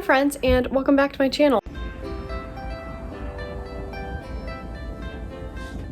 friends, and welcome back to my channel.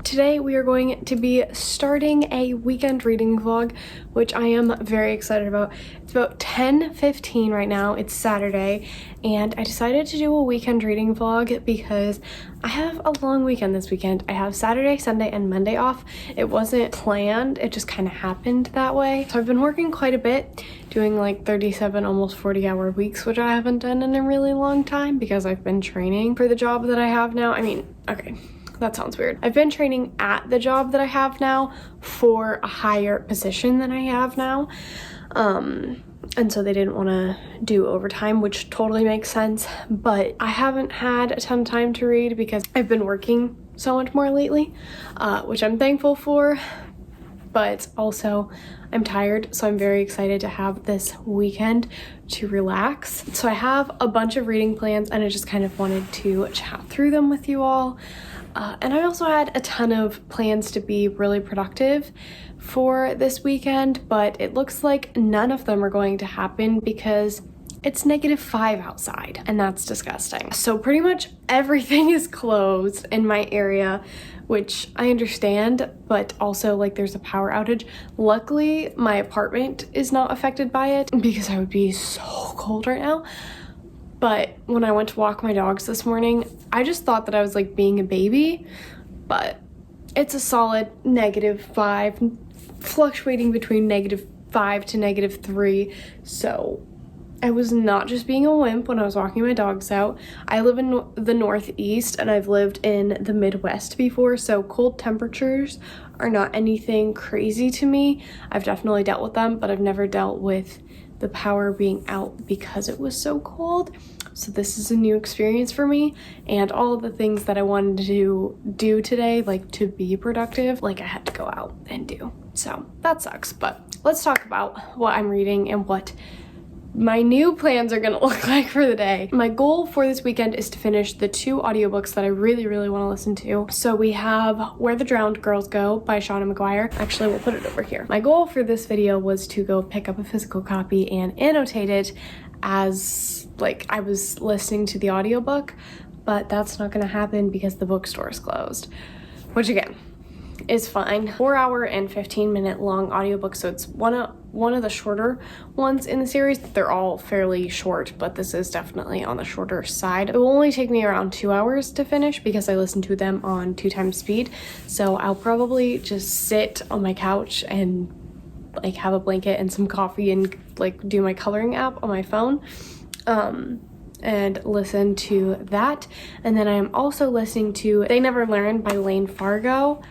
Today we are going to be starting a weekend reading vlog, which I am very excited about. It's about 10:15 right now. It's Saturday, and I decided to do a weekend reading vlog because I have a long weekend this weekend. I have Saturday, Sunday, and Monday off. It wasn't planned, it just kind of happened that way. So I've been working quite a bit, doing like 37, almost 40-hour weeks, which I haven't done in a really long time because I've been training for the job that I have now. I mean, okay, that sounds weird. I've been training at the job that I have now for a higher position than I have now. And so they didn't want to do overtime, which totally makes sense. But I haven't had a ton of time to read because I've been working so much more lately, which I'm thankful for. But also I'm tired, so I'm very excited to have this weekend to relax. So I have a bunch of reading plans and I just kind of wanted to chat through them with you all. And I also had a ton of plans to be really productive for this weekend, but it looks like none of them are going to happen because it's -5 outside, and that's disgusting. So pretty much everything is closed in my area, which I understand, but also like there's a power outage. Luckily, my apartment is not affected by it because I would be so cold right now. But when I went to walk my dogs this morning, I just thought that I was like being a baby, but it's a solid -5, fluctuating between -5 to -3. So I was not just being a wimp when I was walking my dogs out. I live in the Northeast and I've lived in the Midwest before, so cold temperatures are not anything crazy to me. I've definitely dealt with them, but I've never dealt with the power being out because it was so cold. So this is a new experience for me, and all of the things that I wanted to do today, like to be productive, like I had to go out and do. So that sucks, but let's talk about what I'm reading and what my new plans are gonna look like for the day. My goal for this weekend is to finish the 2 audiobooks that I really want to listen to. So we have Where the Drowned Girls Go by Shauna McGuire. Actually, we'll put it over here. My goal for this video was to go pick up a physical copy and annotate it as like I was listening to the audiobook, but that's not gonna happen because the bookstore is closed, which again is fine. 4-hour and 15-minute long audiobook, so it's one of the shorter ones in the series. They're all fairly short, but this is definitely on the shorter side. It will only take me around 2 hours to finish because I listen to them on 2 times speed. So I'll probably just sit on my couch and like have a blanket and some coffee and like do my coloring app on my phone and listen to that. And then I am also listening to They Never Learn by Lane Fargo.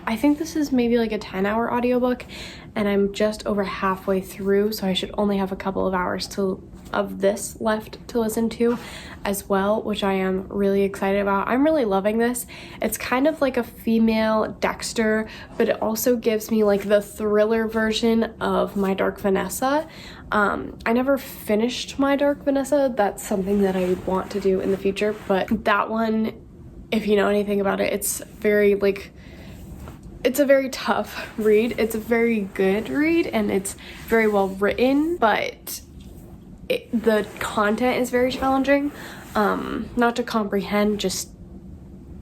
I think this is maybe like a 10-hour audiobook, and I'm just over halfway through, so I should only have a couple of hours of this left to listen to as well, which I am really excited about. I'm really loving this. It's kind of like a female Dexter, but it also gives me like the thriller version of My Dark Vanessa. I never finished My Dark Vanessa. That's something that I want to do in the future, but that one, if you know anything about it, it's very like, it's a very tough read. It's a very good read and it's very well written, but the content is very challenging, not to comprehend, just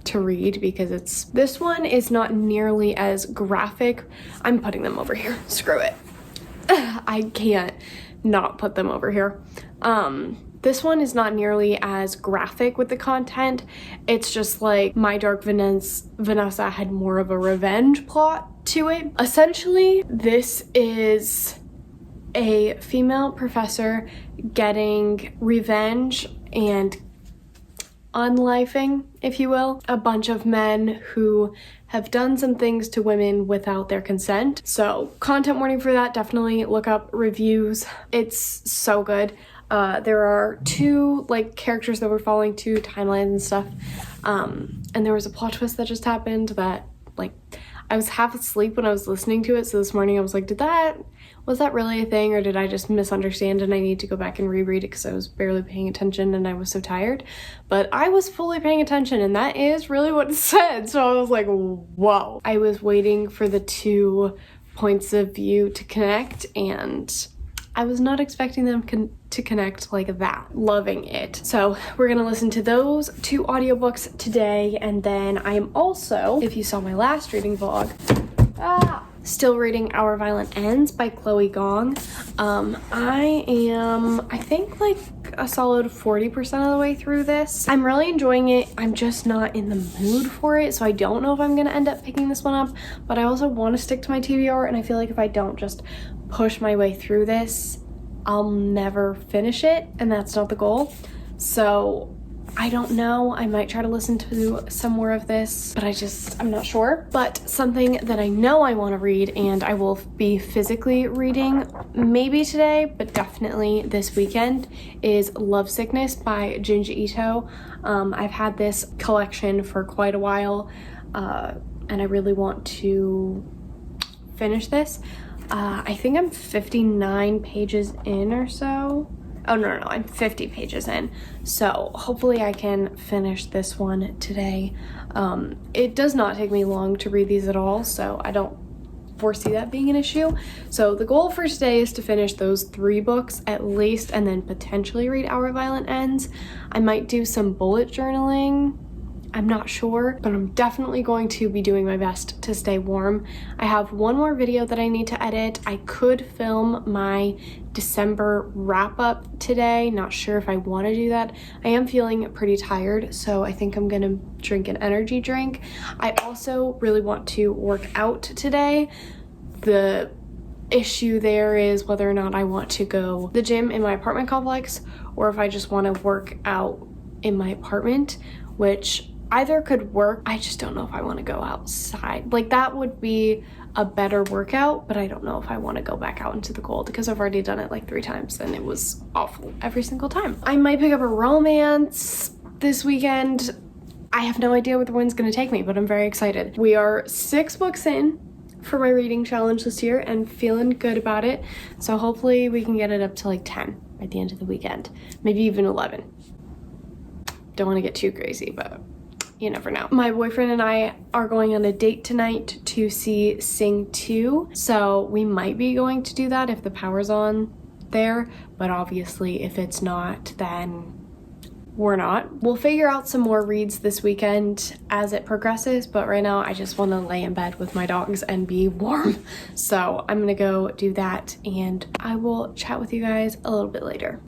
to read, because this one is not nearly as graphic. I'm putting them over here, screw it. I can't not put them over here. This one is not nearly as graphic with the content. It's just like My Dark Vanessa had more of a revenge plot to it. Essentially, this is a female professor getting revenge and unlifing, if you will, a bunch of men who have done some things to women without their consent. So content warning for that, definitely look up reviews. It's so good. There are 2 like characters that we're following, 2 timelines and stuff, and there was a plot twist that just happened that like I was half asleep when I was listening to it, so this morning I was like, was that really a thing, or did I just misunderstand and I need to go back and reread it because I was barely paying attention and I was so tired? But I was fully paying attention, and that is really what it said, so I was like, whoa. I was waiting for the 2 points of view to connect, and I was not expecting them to connect like that. Loving it. So we're gonna listen to those 2 audiobooks today, and then I am also, if you saw my last reading vlog, still reading Our Violent Ends by Chloe Gong. I think like a solid 40% of the way through this. I'm really enjoying it. I'm just not in the mood for it, so I don't know if I'm gonna end up picking this one up, but I also want to stick to my TBR, and I feel like if I don't just push my way through this, I'll never finish it, and that's not the goal. So I don't know. I might try to listen to some more of this, but I'm not sure. But something that I know I want to read, and I will be physically reading maybe today, but definitely this weekend, is Love Sickness by Junji Ito. I've had this collection for quite a while, and I really want to finish this. I think I'm 59 pages in or so. Oh, no, I'm 50 pages in. So hopefully I can finish this one today. It does not take me long to read these at all, so I don't foresee that being an issue. So the goal for today is to finish those 3 books at least, and then potentially read Our Violent Ends. I might do some bullet journaling. I'm not sure, but I'm definitely going to be doing my best to stay warm. I have one more video that I need to edit. I could film my December wrap up today. Not sure if I want to do that. I am feeling pretty tired, so I think I'm gonna drink an energy drink. I also really want to work out today. The issue there is whether or not I want to go to the gym in my apartment complex, or if I just want to work out in my apartment, which either could work. I just don't know if I want to go outside. Like, that would be a better workout, but I don't know if I want to go back out into the cold because I've already done it like 3 times and it was awful every single time. I might pick up a romance this weekend. I have no idea where the wind's gonna take me, but I'm very excited. We are 6 books in for my reading challenge this year and feeling good about it. So hopefully we can get it up to like 10 by the end of the weekend, maybe even 11. Don't want to get too crazy, but you never know. My boyfriend and I are going on a date tonight to see Sing 2, so we might be going to do that if the power's on there, but obviously if it's not, then we're not. We'll figure out some more reads this weekend as it progresses, but right now I just want to lay in bed with my dogs and be warm. So I'm gonna go do that, and I will chat with you guys a little bit later.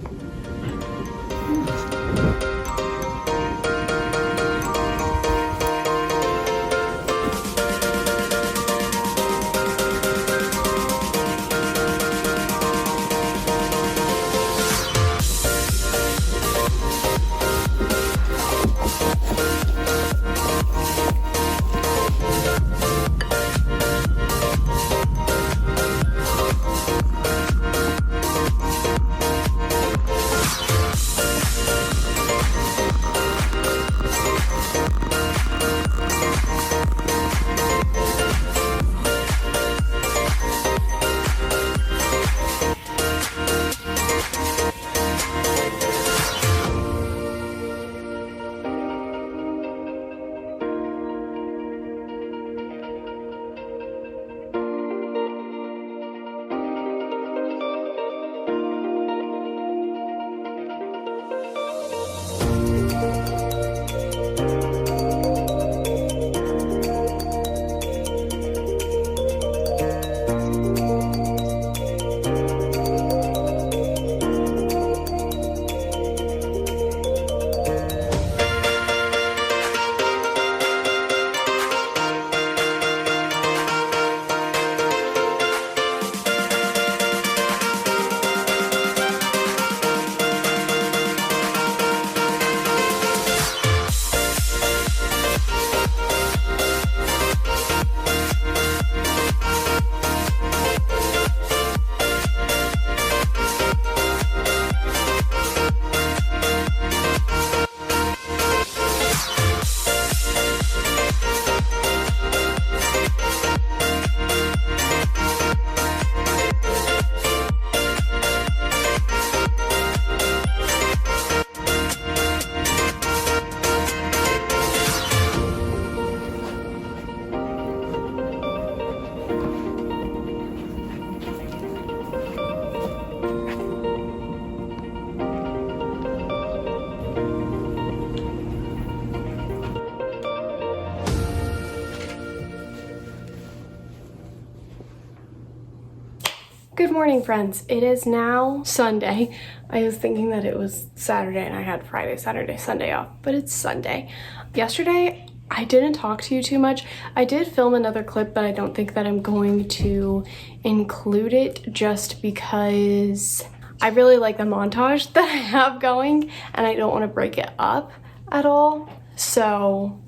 Good morning, friends. It is now Sunday. I was thinking that it was Saturday and I had Friday, Saturday, Sunday off, but it's Sunday. Yesterday, I didn't talk to you too much. I did film another clip, but I don't think that I'm going to include it just because I really like the montage that I have going and I don't want to break it up at all. So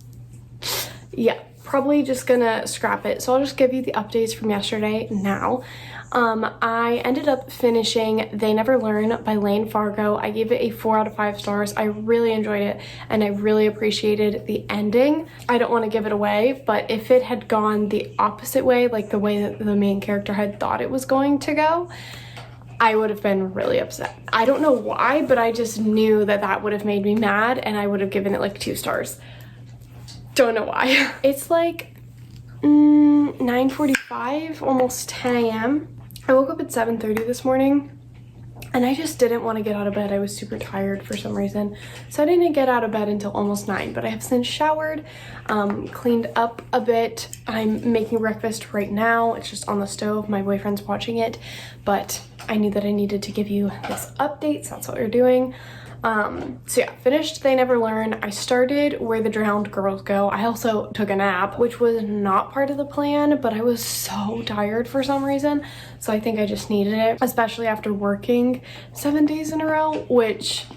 yeah, probably just gonna scrap it. So I'll just give you the updates from yesterday now. I ended up finishing They Never Learn by Lane Fargo. I gave it a 4 out of 5 stars. I really enjoyed it and I really appreciated the ending. I don't want to give it away, but if it had gone the opposite way, like the way that the main character had thought it was going to go, I would have been really upset. I don't know why, but I just knew that that would have made me mad and I would have given it like 2 stars. Don't know why. It's like 9:45, almost 10 a.m. I woke up at 7:30 this morning and I just didn't want to get out of bed. I was super tired for some reason. So I didn't get out of bed until almost 9, but I have since showered, cleaned up a bit. I'm making breakfast right now. It's just on the stove. My boyfriend's watching it, but I knew that I needed to give you this update, so that's what we're doing. So yeah, finished They Never Learn. I started Where the Drowned Girls Go. I also took a nap, which was not part of the plan, but I was so tired for some reason. So I think I just needed it, especially after working 7 days in a row, which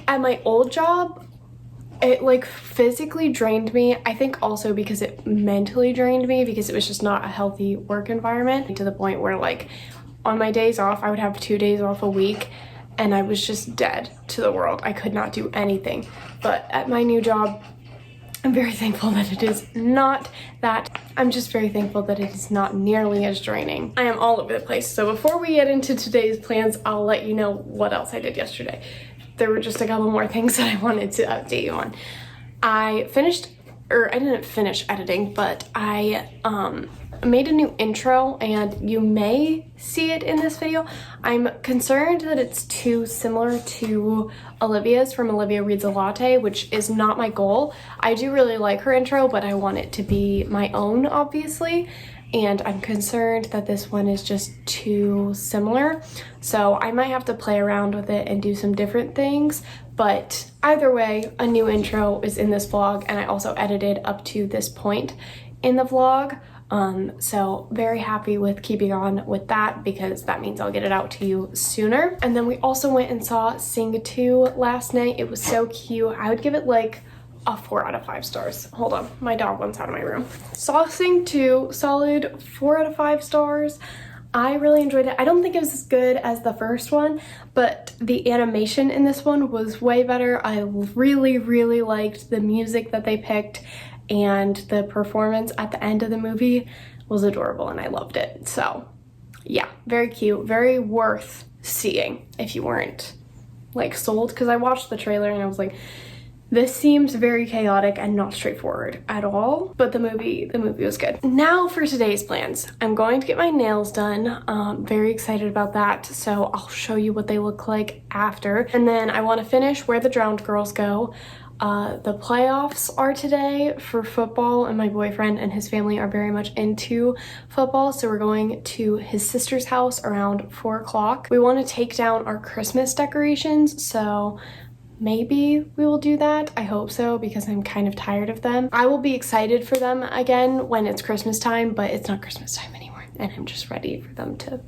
at my old job, it like physically drained me. I think also because it mentally drained me because it was just not a healthy work environment, to the point where like on my days off, I would have 2 days off a week and I was just dead to the world. I could not do anything. But at my new job, I'm very thankful that it is not that. I'm just very thankful that it is not nearly as draining. I am all over the place. So before we get into today's plans, I'll let you know what else I did yesterday. There were just a couple more things that I wanted to update you on. I didn't finish editing, but I made a new intro and you may see it in this video. I'm concerned that it's too similar to Olivia's from Olivia Reads a Latte, which is not my goal. I do really like her intro, but I want it to be my own, obviously. And I'm concerned that this one is just too similar. So I might have to play around with it and do some different things. But either way, a new intro is in this vlog and I also edited up to this point in the vlog. So very happy with keeping on with that because that means I'll get it out to you sooner. And then we also went and saw Sing 2 last night. It was so cute. I would give it like a 4 out of 5 stars. Hold on, my dog wants out of my room. Saw Sing 2, solid 4 out of 5 stars. I really enjoyed it. I don't think it was as good as the first one, but the animation in this one was way better. I really, really liked the music that they picked, and the performance at the end of the movie was adorable and I loved it. So yeah, very cute, very worth seeing if you weren't like sold, because I watched the trailer and I was like, this seems very chaotic and not straightforward at all, but the movie was good. Now for today's plans. I'm going to get my nails done. Very excited about that, so I'll show you what they look like after. And then I want to finish Where the Drowned Girls Go. The playoffs are today for football and my boyfriend and his family are very much into football, so we're going to his sister's house around 4 o'clock. We want to take down our Christmas decorations, so maybe we will do that. I hope so because I'm kind of tired of them. I will be excited for them again when it's Christmas time, but it's not Christmas time anymore and I'm just ready for them to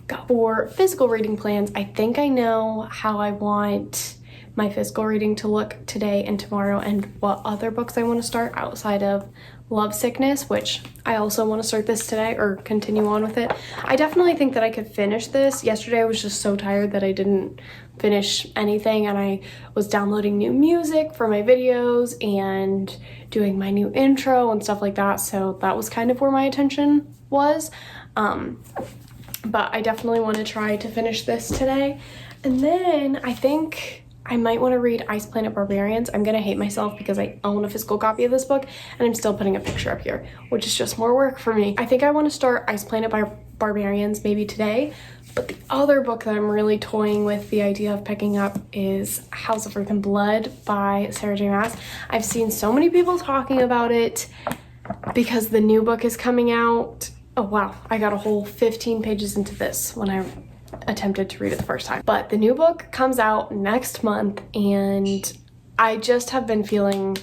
go. For physical reading plans, I think I know how I want my physical reading to look today and tomorrow and what other books I want to start outside of Love Sickness, which I also want to start this today or continue on with it. I definitely think that I could finish this. Yesterday I was just so tired that I didn't finish anything and I was downloading new music for my videos and doing my new intro and stuff like that, so that was kind of where my attention was. But I definitely want to try to finish this today. And then I think I might want to read Ice Planet Barbarians. I'm gonna hate myself because I own a physical copy of this book and I'm still putting a picture up here, which is just more work for me. I think I want to start Ice Planet Barbarians maybe today, but the other book that I'm really toying with the idea of picking up is House of Earth and Blood by Sarah J. Maas. I've seen so many people talking about it because the new book is coming out Oh wow, I got a whole 15 pages into this when I attempted to read it the first time. But the new book comes out next month and I just have been feeling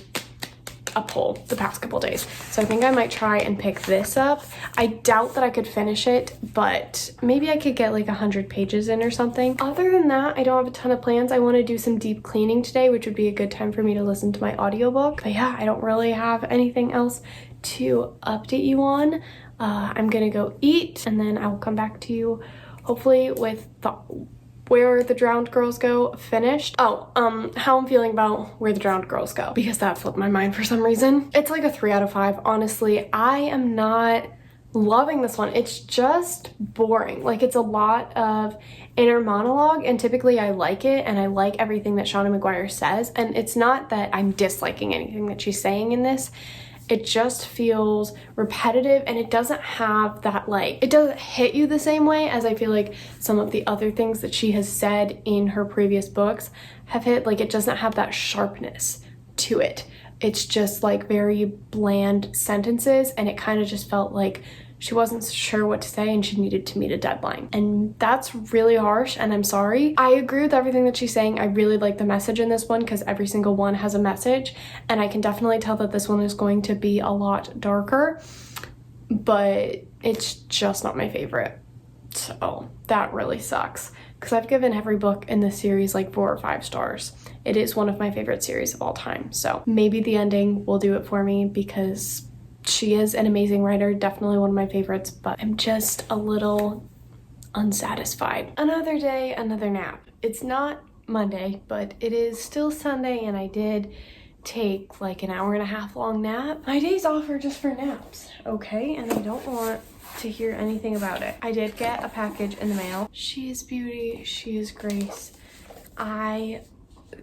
a pull the past couple days. So I think I might try and pick this up. I doubt that I could finish it, but maybe I could get like 100 pages in or something. Other than that, I don't have a ton of plans. I want to do some deep cleaning today, which would be a good time for me to listen to my audiobook. But yeah, I don't really have anything else to update you on. I'm gonna go eat and then I will come back to you hopefully with Where the Drowned Girls Go finished. Oh, how I'm feeling about Where the Drowned Girls Go, because that flipped my mind for some reason. It's like a 3 out of 5. Honestly, I am not loving this one. It's just boring. Like, it's a lot of inner monologue, and typically I like it, and I like everything that Shauna Maguire says, and it's not that I'm disliking anything that she's saying in this. It just feels repetitive, and it doesn't have that, like, it doesn't hit you the same way as I feel like some of the other things that she has said in her previous books have hit. Like, it doesn't have that sharpness to it. It's just like very bland sentences, and it kind of just felt like she wasn't sure what to say and she needed to meet a deadline. And that's really harsh, and I'm sorry. I agree with everything that she's saying. I really like the message in this one because every single one has a message, and I can definitely tell that this one is going to be a lot darker, but it's just not my favorite. So that really sucks because I've given every book in this series like 4 or 5 stars. It is one of my favorite series of all time. So maybe the ending will do it for me because she is an amazing writer, definitely one of my favorites, but I'm just a little unsatisfied. Another day, another nap. It's not Monday, but it is still Sunday, and I did take like an 1.5 hour long nap. My days off are just for naps, okay? And I don't want to hear anything about it. I did get a package in the mail. She is Beauty, she is Grace. I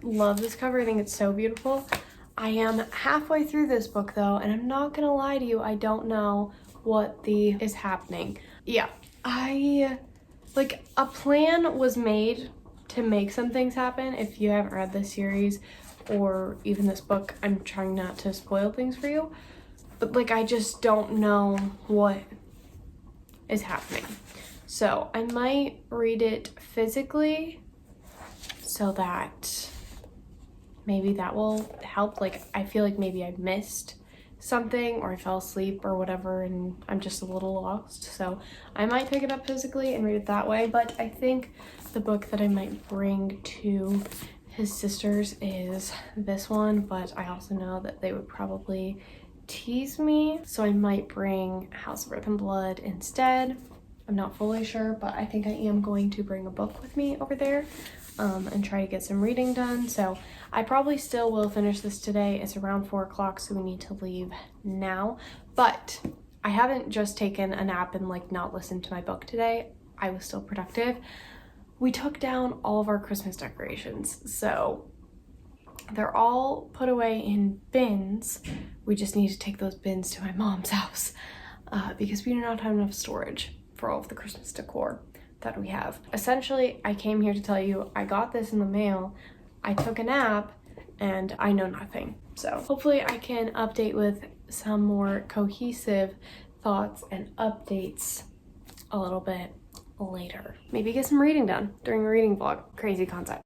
love this cover. I think it's so beautiful. I am halfway through this book though, and I'm not gonna lie to you, I don't know what is happening. Yeah, like, a plan was made to make some things happen. If you haven't read this series or even this book, I'm trying not to spoil things for you, but like, I just don't know what is happening. So I might read it physically so that maybe that will help. Like, I feel like maybe I missed something or I fell asleep or whatever and I'm just a little lost. So I might pick it up physically and read it that way. But I think the book that I might bring to his sisters is this one, but I also know that they would probably tease me. So I might bring House of Earth and Blood instead. I'm not fully sure, but I think I am going to bring a book with me over there and try to get some reading done. So I probably still will finish this today. It's around 4 o'clock, so we need to leave now. But I haven't just taken a nap and like not listened to my book today. I was still productive. We took down all of our Christmas decorations, so they're all put away in bins. We just need to take those bins to my mom's house because we do not have enough storage for all of the Christmas decor that we have. Essentially, I came here to tell you I got this in the mail, I took a nap, and I know nothing. So hopefully I can update with some more cohesive thoughts and updates a little bit later. Maybe get some reading done during a reading vlog. Crazy concept.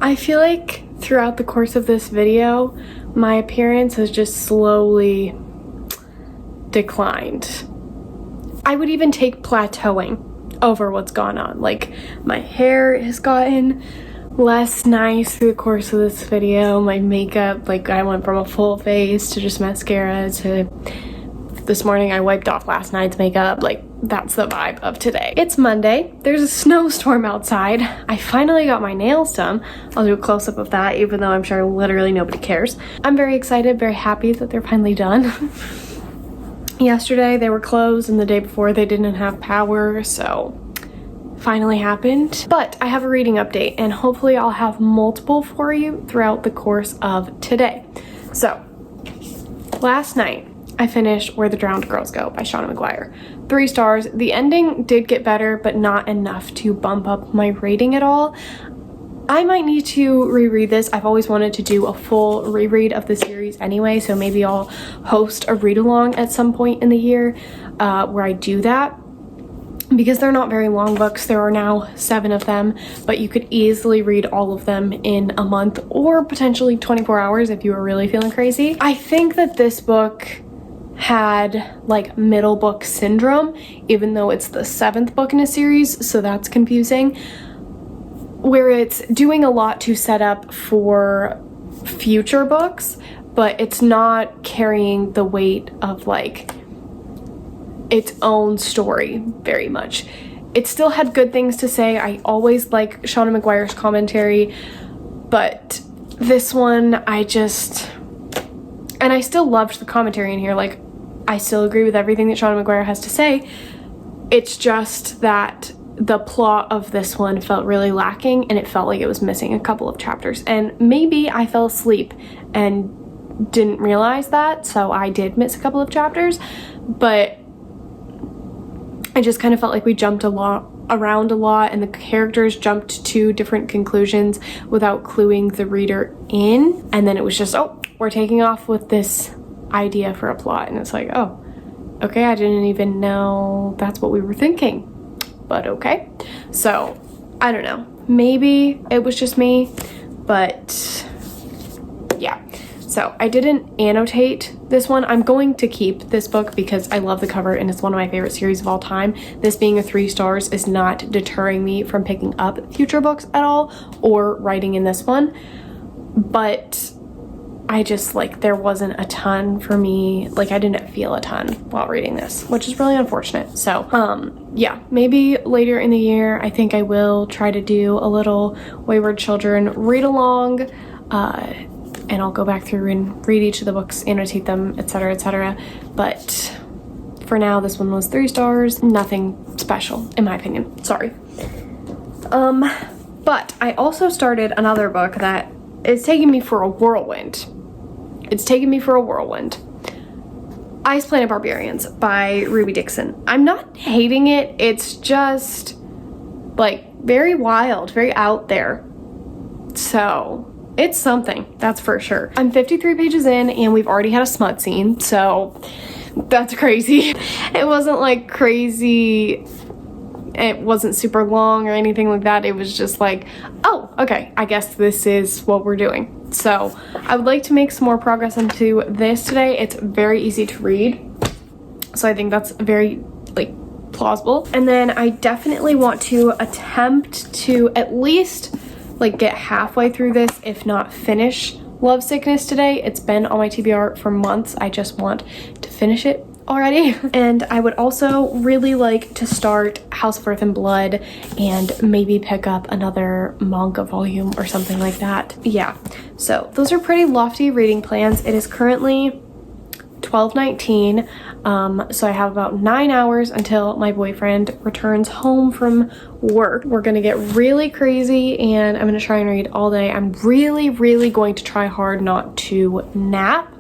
I feel like throughout the course of this video, my appearance has just slowly declined. I would even take plateauing over what's gone on. Like, my hair has gotten less nice through the course of this video. My makeup, like, I went from a full face to just mascara to this morning I wiped off last night's makeup. Like, that's the vibe of today. It's Monday. There's a snowstorm outside. I finally got my nails done. I'll do a close-up of that, even though I'm sure literally nobody cares. I'm very excited, very happy that they're finally done. Yesterday they were closed, and the day before they didn't have power, so finally happened. But I have a reading update, and hopefully I'll have multiple for you throughout the course of today. So, last night I finished Where the Drowned Girls Go by Shauna McGuire. 3 stars. The ending did get better, but not enough to bump up my rating at all. I might need to reread this. I've always wanted to do a full reread of the series anyway, so maybe I'll host a read-along at some point in the year where I do that. Because they're not very long books, there are now 7 of them, but you could easily read all of them in a month or potentially 24 hours if you were really feeling crazy. I think that this book had like middle book syndrome, even though it's the 7th book in a series, so that's confusing, where it's doing a lot to set up for future books, but it's not carrying the weight of like its own story very much. It still had good things to say. I always like Shauna McGuire's commentary, but this one and I still loved the commentary in here. Like, I still agree with everything that Shauna McGuire has to say. It's just that the plot of this one felt really lacking, and it felt like it was missing a couple of chapters. And maybe I fell asleep and didn't realize that, so I did miss a couple of chapters, but I just kind of felt like we jumped around a lot, and the characters jumped to different conclusions without cluing the reader in. And then it was just, oh, we're taking off with this idea for a plot. And it's like, oh, okay, I didn't even know that's what we were thinking. But okay. So, I don't know. Maybe it was just me, but yeah. So I didn't annotate this one. I'm going to keep this book because I love the cover and it's one of my favorite series of all time. This being a 3 stars is not deterring me from picking up future books at all or writing in this one. But I just, like, there wasn't a ton for me. Like, I didn't feel a ton while reading this, which is really unfortunate. So, yeah, maybe later in the year, I think I will try to do a little Wayward Children read along, and I'll go back through and read each of the books, annotate them, etc., etc. But for now, this one was 3 stars. Nothing special, in my opinion. Sorry. But I also started another book that is taking me for a whirlwind. It's taking me for a whirlwind. Ice Planet Barbarians by Ruby Dixon. I'm not hating it. It's just, like, very wild, very out there. So it's something, that's for sure. I'm 53 pages in and we've already had a smut scene, so that's crazy. It wasn't like crazy, it wasn't super long or anything like that. It was just like, oh, okay, I guess this is what we're doing. So I would like to make some more progress into this today. It's very easy to read, so I think that's very, like, plausible. And then I definitely want to attempt to at least, like, get halfway through this, if not finish Love Sickness today. It's been on my TBR for months. I just want to finish it already. And I would also really like to start House of Earth and Blood and maybe pick up another manga volume or something like that. Yeah, so those are pretty lofty reading plans. It is currently 12:19, so I have about 9 hours until my boyfriend returns home from work. We're gonna get really crazy and I'm gonna try and read all day. I'm really going to try hard not to nap,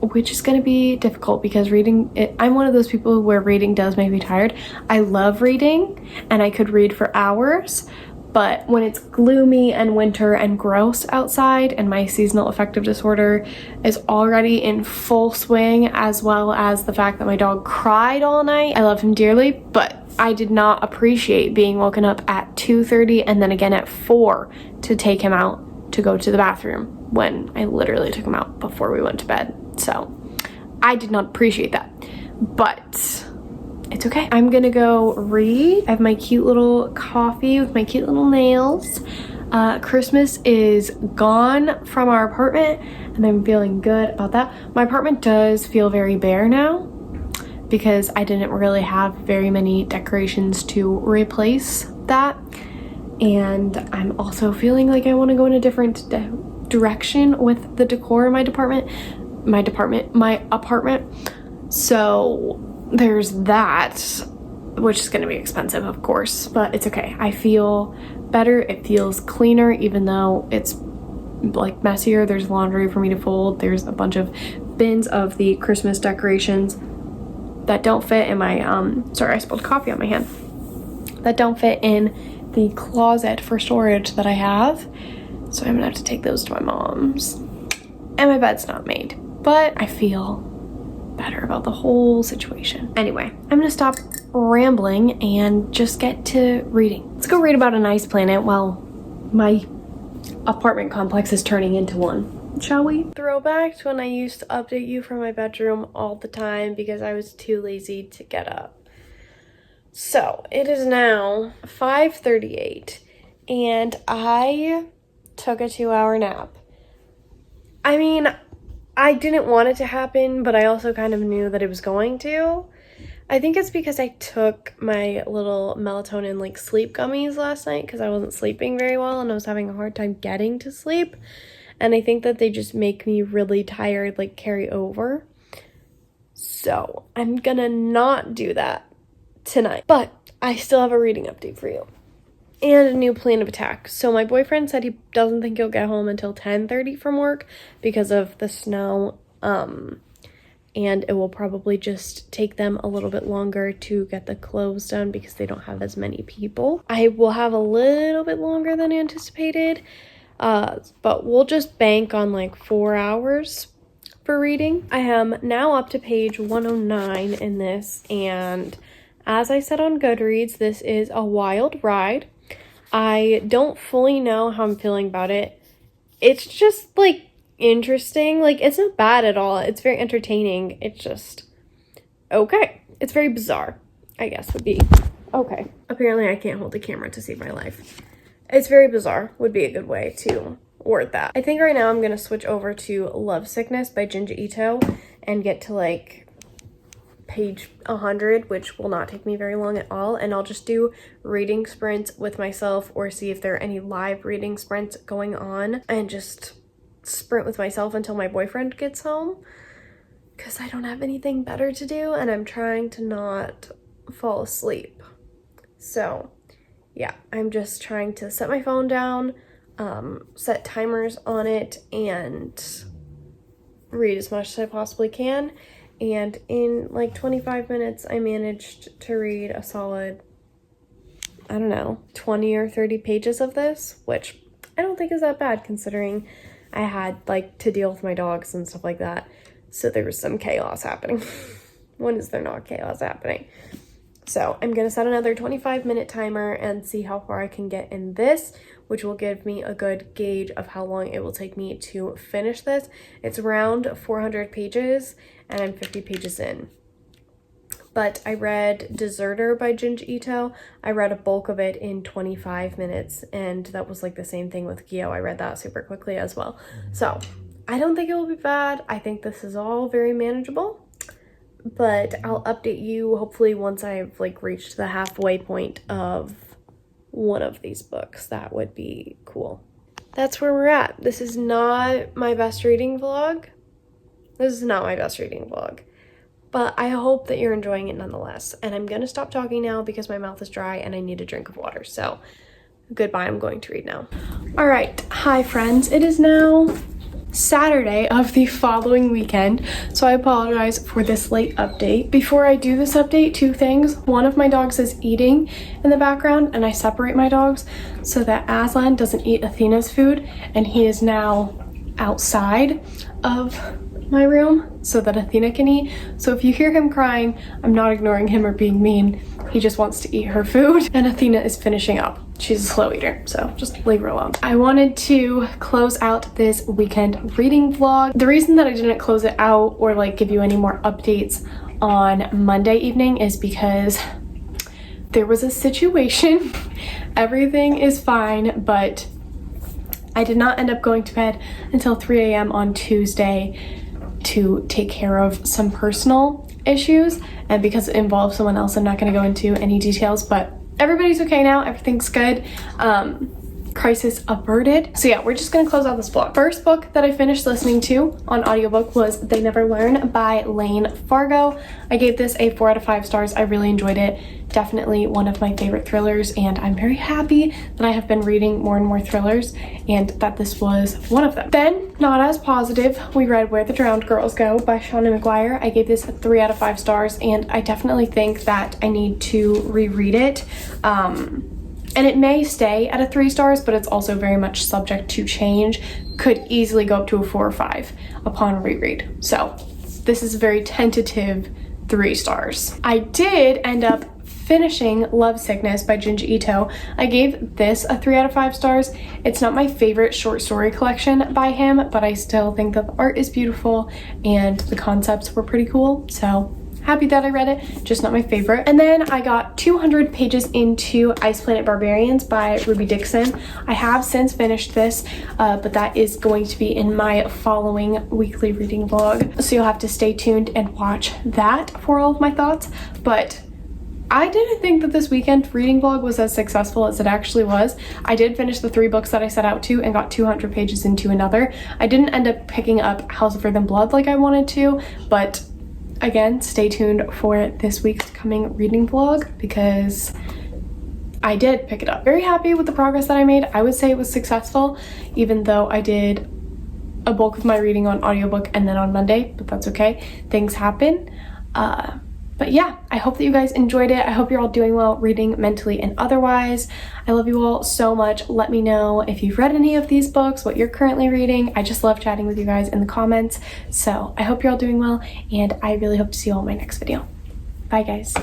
which is gonna be difficult because I'm one of those people where reading does make me tired. I love reading and I could read for hours, but when it's gloomy and winter and gross outside and my seasonal affective disorder is already in full swing, as well as the fact that my dog cried all night, I love him dearly, but I did not appreciate being woken up at 2:30 and then again at 4 to take him out to go to the bathroom when I literally took him out before we went to bed. So I did not appreciate that. But it's okay. I'm gonna go read. I have my cute little coffee with my cute little nails. Christmas is gone from our apartment and I'm feeling good about that. My apartment does feel very bare now because I didn't really have very many decorations to replace that. And I'm also feeling like I want to go in a different direction with the decor in my apartment. So there's that, which is going to be expensive, of course, but it's okay. I feel better. It feels cleaner, even though it's like messier. There's laundry for me to fold. There's a bunch of bins of the Christmas decorations that don't fit in my, sorry, I spilled coffee on my hand, that don't fit in the closet for storage that I have. So I'm gonna have to take those to my mom's. And my bed's not made, but I feel better about the whole situation. Anyway, I'm gonna stop rambling and just get to reading. Let's go read about a nice planet while my apartment complex is turning into one, shall we? Throwback to when I used to update you from my bedroom all the time because I was too lazy to get up. So it is now 5:38 and I took a 2-hour nap. I mean, I didn't want it to happen, but I also kind of knew that it was going to. I think it's because I took my little melatonin like sleep gummies last night because I wasn't sleeping very well and I was having a hard time getting to sleep. And I think that they just make me really tired, like carry over. So I'm gonna not do that tonight. But I still have a reading update for you. And a new plan of attack. So my boyfriend said he doesn't think he'll get home until 10:30 from work because of the snow. And it will probably just take them a little bit longer to get the clothes done because they don't have as many people. I will have a little bit longer than anticipated, but we'll just bank on like 4 hours for reading. I am now up to page 109 in this, and as I said on Goodreads, this is a wild ride. I don't fully know how I'm feeling about it. It's just like interesting. Like, it's not bad at all. It's very entertaining. It's just okay. It's very bizarre, I guess would be okay. Apparently I can't hold the camera to save my life. It's very bizarre would be a good way to word that. I think right now I'm gonna switch over to Love Sickness by Junji Ito and get to like page 100, which will not take me very long at all, and I'll just do reading sprints with myself or see if there are any live reading sprints going on and just sprint with myself until my boyfriend gets home because I don't have anything better to do and I'm trying to not fall asleep. So yeah, I'm just trying to set my phone down, set timers on it, and read as much as I possibly can. And in like 25 minutes, I managed to read a solid, I don't know, 20 or 30 pages of this, which I don't think is that bad considering I had like to deal with my dogs and stuff like that. So there was some chaos happening. When is there not chaos happening? So I'm going to set another 25-minute timer and see how far I can get in this, which will give me a good gauge of how long it will take me to finish this. It's around 400 pages and I'm 50 pages in. But I read Deserter by Junji Ito. I read a bulk of it in 25 minutes, and that was like the same thing with Gyo. I read that super quickly as well. So I don't think it will be bad. I think this is all very manageable, but I'll update you hopefully once I've like reached the halfway point of one of these books. That would be cool. That's where we're at. This is not my best reading vlog. But I hope that you're enjoying it nonetheless. And I'm going to stop talking now because my mouth is dry and I need a drink of water. So goodbye, I'm going to read now. All right, hi friends. It is now Saturday of the following weekend. So I apologize for this late update. Before I do this update, 2 things. One of my dogs is eating in the background and I separate my dogs so that Aslan doesn't eat Athena's food, and he is now outside of my room so that Athena can eat. So if you hear him crying, I'm not ignoring him or being mean. He just wants to eat her food. And Athena is finishing up. She's a slow eater, so just leave her alone. I wanted to close out this weekend reading vlog. The reason that I didn't close it out or like give you any more updates on Monday evening is because there was a situation. Everything is fine, but I did not end up going to bed until 3 a.m. on Tuesday to take care of some personal issues, and because it involves someone else, I'm not going to go into any details, but everybody's okay now. Everything's good. Crisis averted. So yeah, we're just gonna close out this vlog. First book that I finished listening to on audiobook was They Never Learn by Lane Fargo. I gave this a 4 out of 5 stars. I really enjoyed it. Definitely one of my favorite thrillers, and I'm very happy that I have been reading more and more thrillers and that this was one of them. Then, not as positive, we read Where the Drowned Girls Go by Shauna McGuire. I gave this a 3 out of 5 stars, and I definitely think that I need to reread it. And it may stay at a 3 stars, but it's also very much subject to change. Could easily go up to a 4 or 5 upon reread. So this is a very tentative 3 stars. I did end up finishing Love Sickness by Junji Ito. I gave this a 3 out of 5 stars. It's not my favorite short story collection by him, but I still think that the art is beautiful and the concepts were pretty cool. So happy that I read it, just not my favorite. And then I got 200 pages into Ice Planet Barbarians by Ruby Dixon. I have since finished this, but that is going to be in my following weekly reading vlog. So you'll have to stay tuned and watch that for all of my thoughts. But I didn't think that this weekend reading vlog was as successful as it actually was. I did finish the 3 books that I set out to and got 200 pages into another. I didn't end up picking up House of Rhythm Blood like I wanted to, but again, stay tuned for this week's coming reading vlog because I did pick it up. Very happy with the progress that I made. I would say it was successful, even though I did a bulk of my reading on audiobook and then on Monday, but that's okay. Things happen. But yeah, I hope that you guys enjoyed it. I hope you're all doing well reading mentally and otherwise. I love you all so much. Let me know if you've read any of these books, what you're currently reading. I just love chatting with you guys in the comments. So I hope you're all doing well, and I really hope to see you all in my next video. Bye guys.